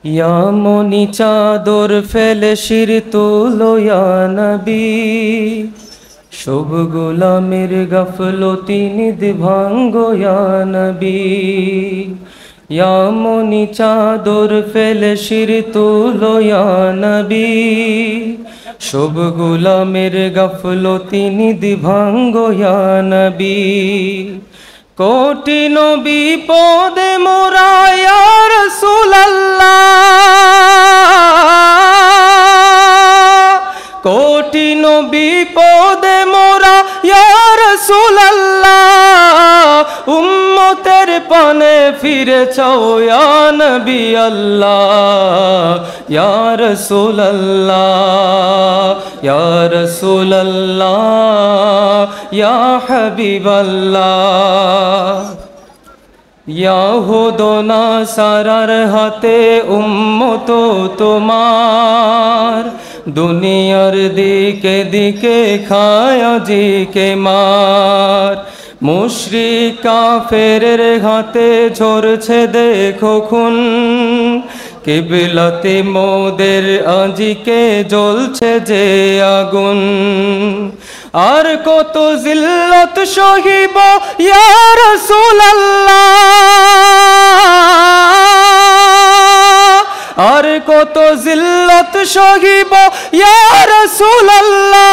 ইয়া মনি চাদর ফেলে শির তুলো ইয়া নবী, সব গোলামের গাফলতি নিদ ভাঙ্গো ইয়া নবী। ইয়া মনি চাদর ফেলে শির তুলো ইয়া নবী, সব গোলামের গাফলতি নিদ ভাঙ্গো ইয়া নবী। কঠিন বিপদে মোরা ইয়া রাসূলুল্লাহ, কঠিন বিপদে মোরা ইয়া রাসূলুল্লাহ, উম্মতের পানে ফিরে চাও ইয়া নবী আল্লাহ। ইয়া রাসূলুল্লাহ, ইয়া রাসূলুল্লাহ, ইয়া হাবিবাল্লাহ। ইয়াহুদ নাসারার হাতে উম্মত তোমার, দুনিয়ার দিকে দিকে খায় জিকে মার। মুশরিক কাফেরের হাতে ঝরছে দেখো খুন, কিবলাতে মোদের আজিকে জ্বলছে যে আগুন। আর কত জিল্লত সহিব ইয়া রাসূলুল্লাহ, আর কত জিল্লত সহিব ইয়া রাসূলুল্লাহ,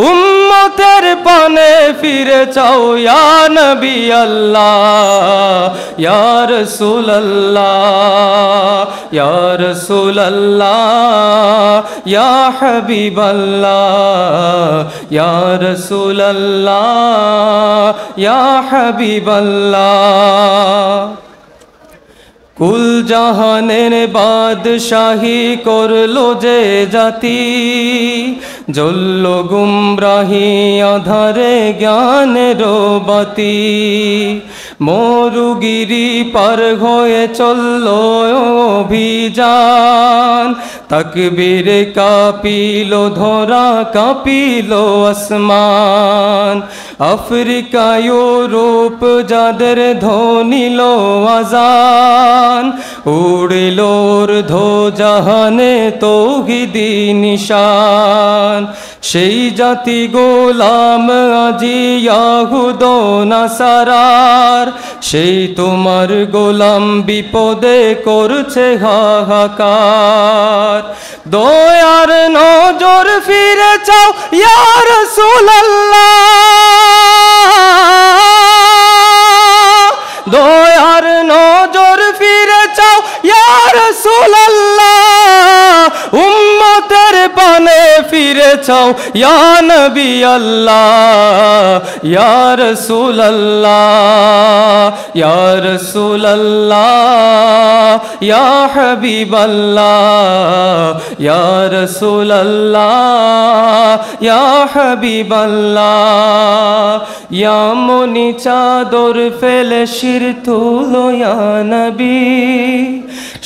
উম্মতের পানে ফিরে চাও ইয়া নবী আল্লাহ। ইয়া রাসূলুল্লাহ, ইয়া রাসূলুল্লাহ, ইয়া হাবিবাল্লাহ। ইয়া রাসূলুল্লাহ, ইয়া হাবিবাল্লাহ। কুল জাহানের বাদশাহী করলো যে জাতি, জ্বলল গুমরাহি আধারে জ্ঞানের বাতি। মরুগিরি পার হয়ে চলল অভিযান, তাকবীরে কাঁপিল ধরা কাঁপিল আসমান। আফ্রিকা ইউরোপ যাদের ধ্বনিল আযান, উড়িল ঊর্ধ্বজাহানে তৌহিদি নিশান। সেই জাতি গোলাম আজি ইয়াহুদ নাসারার, সেই তোমার গোলাম বিপদে করছে হাহাকার। দয়ার নজর ফিরে চাও ইয়া রাসূলুল্লাহ, দয়ার নজর ফিরে চাও ইয়া রাসূলুল্লাহ, উম্মতের পানে ফিরে চাও ইয়া নবী আল্লাহ। ইয়া রাসূলুল্লাহ, ইয়া রাসূলুল্লাহ, ইয়া হাবিবাল্লাহ। ইয়া রাসূলুল্লাহ, ইয়া হাবিবাল্লাহ। ইয়া মনি চাদর ফেলে শির তুলো ইয়া নবী,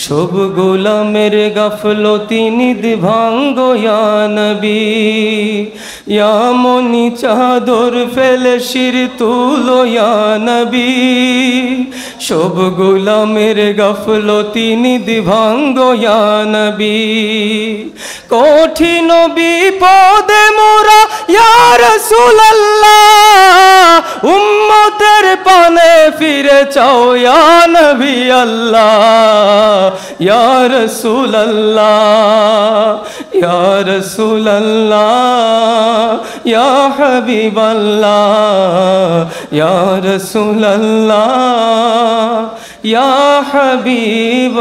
সব গোলামের গাফলতি নিদ ভাঙ্গো ইয়া নবী। ইয়া মনি চাদর ফেলে শির তুলো ইয়া নবী, সব গোলামের গাফলতি নিদ ভাঙ্গো ইয়া নবী। কঠিন বিপদে মোরা ইয়া রাসূলুল্লাহ, উম্মতের পানে ফিরে চাও ইয়া নবী আল্লাহ। ইয়া রাসূলুল্লাহ, ইয়া রাসূলুল্লাহ, ইয়া হাবিবাল্লাহ। ইয়া রাসূলুল্লাহ, ইয়া হাবিবাল্লাহ।